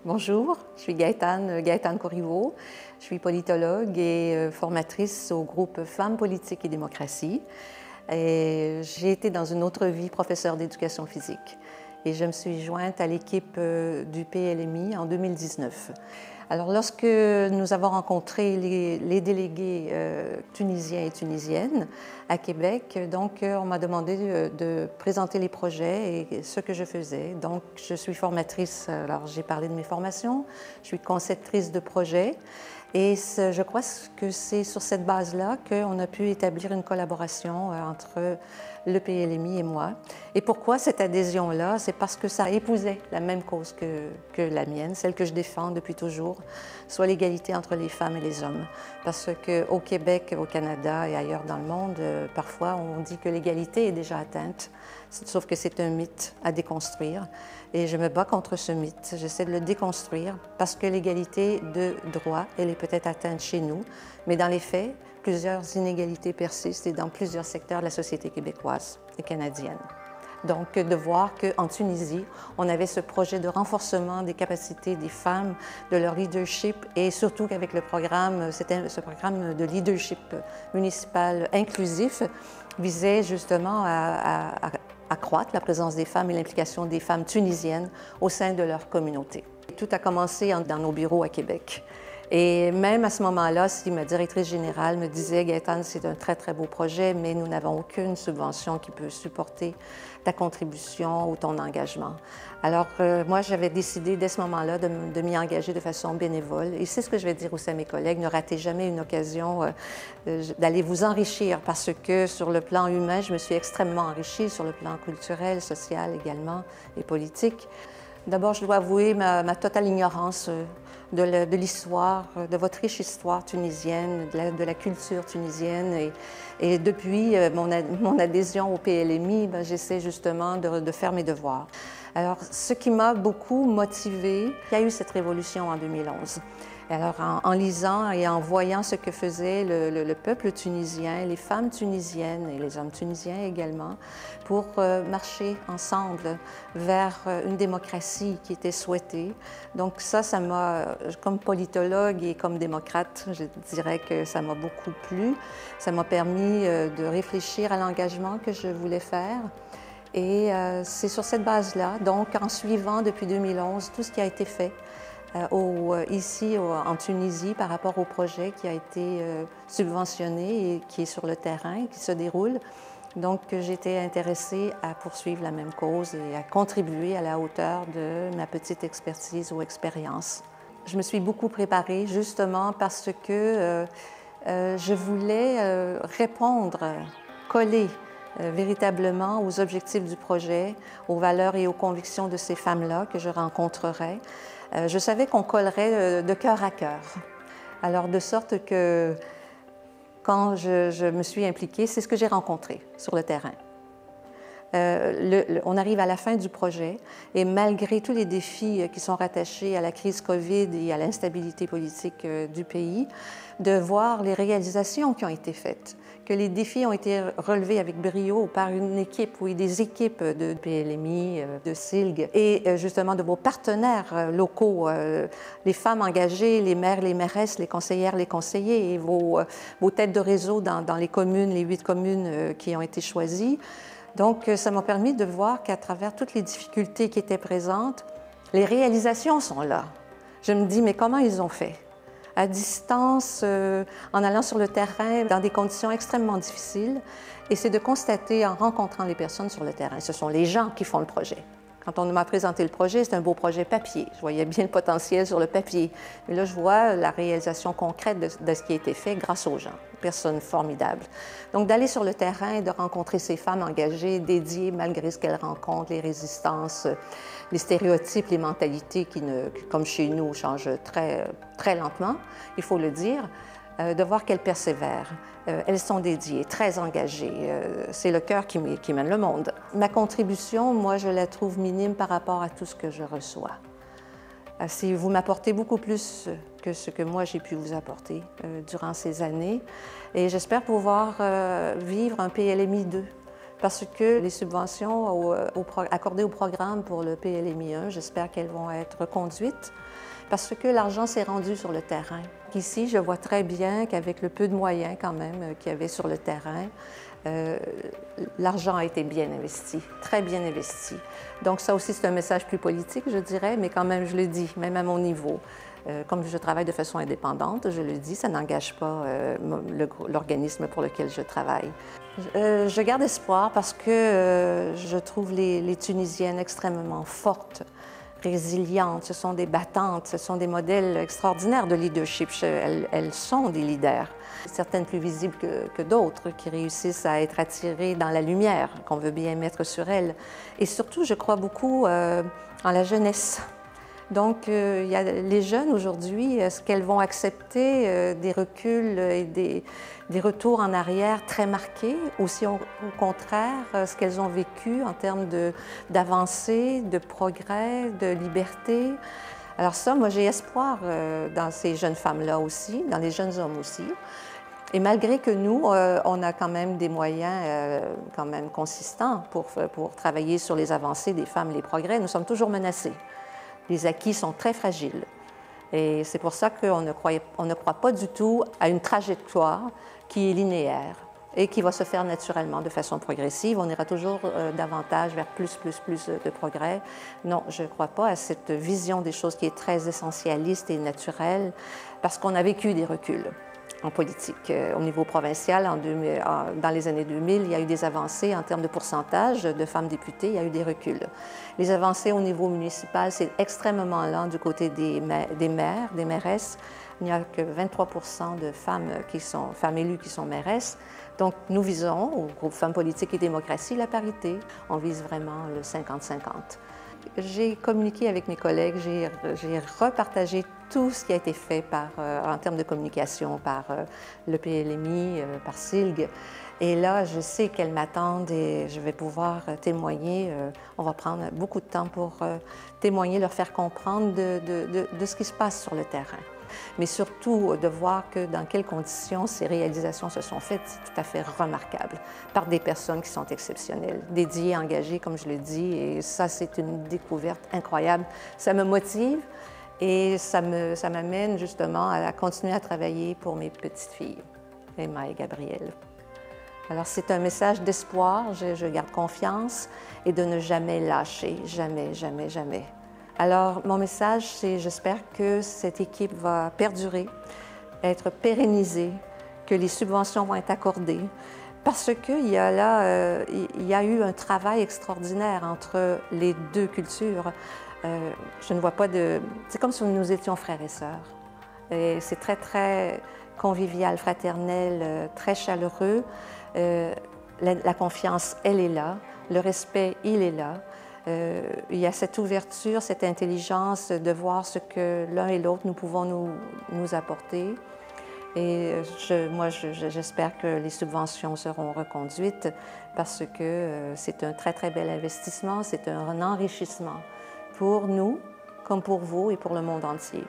Bonjour, je suis Gaëtane Corriveau. Je suis politologue et formatrice au groupe Femmes, Politique et Démocratie. J'ai été dans une autre vie professeure d'éducation physique et je me suis jointe à l'équipe du PLMI en 2019. Alors, lorsque nous avons rencontré les délégués tunisiens et tunisiennes à Québec, donc on m'a demandé de présenter les projets et ce que je faisais. Donc, je suis formatrice, alors j'ai parlé de mes formations, je suis conceptrice de projets et je crois que c'est sur cette base-là qu'on a pu établir une collaboration entre le PLMI et moi. Et pourquoi cette adhésion-là? C'est parce que ça épousait la même cause que la mienne, celle que je défends depuis toujours, soit l'égalité entre les femmes et les hommes. Parce qu'au Québec, au Canada et ailleurs dans le monde, parfois on dit que l'égalité est déjà atteinte, sauf que c'est un mythe à déconstruire. Et je me bats contre ce mythe, j'essaie de le déconstruire parce que l'égalité de droit, elle est peut-être atteinte chez nous, mais dans les faits, plusieurs inégalités persistent et dans plusieurs secteurs de la société québécoise et canadienne. Donc, de voir qu'en Tunisie, on avait ce projet de renforcement des capacités des femmes, de leur leadership et surtout qu'avec le programme, ce programme de leadership municipal inclusif visait justement à accroître la présence des femmes et l'implication des femmes tunisiennes au sein de leur communauté. Tout a commencé dans nos bureaux à Québec. Et même à ce moment-là, si ma directrice générale me disait « Gaëtane, c'est un très, très beau projet, mais nous n'avons aucune subvention qui peut supporter ta contribution ou ton engagement. » Alors, moi, j'avais décidé dès ce moment-là de m'y engager de façon bénévole. Et c'est ce que je vais dire aussi à mes collègues, ne ratez jamais une occasion d'aller vous enrichir parce que sur le plan humain, je me suis extrêmement enrichie, sur le plan culturel, social également et politique. D'abord, je dois avouer ma totale ignorance de l'histoire, de votre riche histoire tunisienne, de la culture tunisienne. Et depuis mon adhésion au PLMI, j'essaie justement de faire mes devoirs. Alors, ce qui m'a beaucoup motivée, il y a eu cette révolution en 2011. Alors, en lisant et en voyant ce que faisait le peuple tunisien, les femmes tunisiennes et les hommes tunisiens également, pour marcher ensemble vers une démocratie qui était souhaitée. Donc ça m'a, comme politologue et comme démocrate, je dirais que ça m'a beaucoup plu. Ça m'a permis de réfléchir à l'engagement que je voulais faire. Et c'est sur cette base-là, donc en suivant depuis 2011 tout ce qui a été fait, ici en Tunisie par rapport au projet qui a été subventionné et qui est sur le terrain, qui se déroule. Donc j'étais intéressée à poursuivre la même cause et à contribuer à la hauteur de ma petite expertise ou expérience. Je me suis beaucoup préparée justement parce que je voulais répondre, coller véritablement aux objectifs du projet, aux valeurs et aux convictions de ces femmes-là que je rencontrerais. Je savais qu'on collerait de cœur à cœur. Alors, de sorte que quand je me suis impliquée, c'est ce que j'ai rencontré sur le terrain. On arrive à la fin du projet et malgré tous les défis qui sont rattachés à la crise COVID et à l'instabilité politique du pays, de voir les réalisations qui ont été faites, que les défis ont été relevés avec brio par une équipe, oui, des équipes de PLMI, de SILG et justement de vos partenaires locaux, les femmes engagées, les maires, les mairesses, les conseillères, les conseillers et vos têtes de réseau dans les communes, les 8 communes qui ont été choisies. Donc, ça m'a permis de voir qu'à travers toutes les difficultés qui étaient présentes, les réalisations sont là. Je me dis, mais comment ils ont fait? À distance, en allant sur le terrain, dans des conditions extrêmement difficiles. Et c'est de constater en rencontrant les personnes sur le terrain. Ce sont les gens qui font le projet. Quand on m'a présenté le projet, c'est un beau projet papier. Je voyais bien le potentiel sur le papier. Mais là, je vois la réalisation concrète de ce qui a été fait grâce aux gens. Personnes formidables. Donc, d'aller sur le terrain et de rencontrer ces femmes engagées, dédiées, malgré ce qu'elles rencontrent, les résistances, les stéréotypes, les mentalités qui, comme chez nous, changent très lentement, il faut le dire, de voir qu'elles persévèrent. Elles sont dédiées, très engagées. C'est le cœur qui mène le monde. Ma contribution, moi, je la trouve minime par rapport à tout ce que je reçois. Vous m'apportez beaucoup plus que ce que moi j'ai pu vous apporter durant ces années. Et j'espère pouvoir vivre un PLMI 2, parce que les subventions accordées au programme pour le PLMI 1, j'espère qu'elles vont être reconduites, parce que l'argent s'est rendu sur le terrain. Ici, je vois très bien qu'avec le peu de moyens quand même qu'il y avait sur le terrain, l'argent a été bien investi, très bien investi. Donc ça aussi, c'est un message plus politique, je dirais, mais quand même, je le dis, même à mon niveau. Comme je travaille de façon indépendante, je le dis, ça n'engage pas l'organisme pour lequel je travaille. Je garde espoir parce que je trouve les Tunisiennes extrêmement fortes, résilientes, ce sont des battantes, ce sont des modèles extraordinaires de leadership. Elles sont des leaders. Certaines plus visibles que d'autres qui réussissent à être attirées dans la lumière qu'on veut bien mettre sur elles. Et surtout, je crois beaucoup en la jeunesse. Donc, les jeunes aujourd'hui, est-ce qu'elles vont accepter des reculs et des retours en arrière très marqués, ou si au contraire, ce qu'elles ont vécu en termes d'avancée, de progrès, de liberté? Alors ça, moi, j'ai espoir dans ces jeunes femmes-là aussi, dans les jeunes hommes aussi. Et malgré que nous, on a quand même des moyens quand même consistants pour travailler sur les avancées des femmes, les progrès, nous sommes toujours menacés. Les acquis sont très fragiles. Et c'est pour ça qu'on ne croit pas du tout à une trajectoire qui est linéaire et qui va se faire naturellement, de façon progressive. On ira toujours davantage vers plus de progrès. Non, je ne crois pas à cette vision des choses qui est très essentialiste et naturelle, parce qu'on a vécu des reculs en politique. Au niveau provincial, dans les années 2000, il y a eu des avancées en termes de pourcentage de femmes députées, il y a eu des reculs. Les avancées au niveau municipal, c'est extrêmement lent du côté des maires, des mairesses. Il n'y a que 23% de femmes élues qui sont mairesses. Donc, nous visons, au groupe Femmes politiques et démocratie, la parité. On vise vraiment le 50-50. J'ai communiqué avec mes collègues, j'ai repartagé tout ce qui a été fait en termes de communication par le PLMI, par SILG. Et là, je sais qu'elles m'attendent et je vais pouvoir témoigner. On va prendre beaucoup de temps pour témoigner, leur faire comprendre de ce qui se passe sur le terrain. Mais surtout, de voir dans quelles conditions ces réalisations se sont faites, c'est tout à fait remarquable, par des personnes qui sont exceptionnelles, dédiées, engagées, comme je le dis, et ça, c'est une découverte incroyable. Ça me motive et ça m'amène justement à continuer à travailler pour mes petites filles, Emma et Gabrielle. Alors, c'est un message d'espoir, je garde confiance, et de ne jamais lâcher, jamais, jamais, jamais. Alors, mon message, c'est j'espère que cette équipe va perdurer, être pérennisée, que les subventions vont être accordées, parce qu'il y a eu un travail extraordinaire entre les deux cultures. Je ne vois pas de... C'est comme si nous étions frères et sœurs. Et c'est très, très convivial, fraternel, très chaleureux. La confiance, elle est là. Le respect, il est là. Il y a cette ouverture, cette intelligence de voir ce que l'un et l'autre nous pouvons nous apporter. Et moi, j'espère que les subventions seront reconduites parce que c'est un très, très bel investissement, c'est un enrichissement pour nous, comme pour vous et pour le monde entier.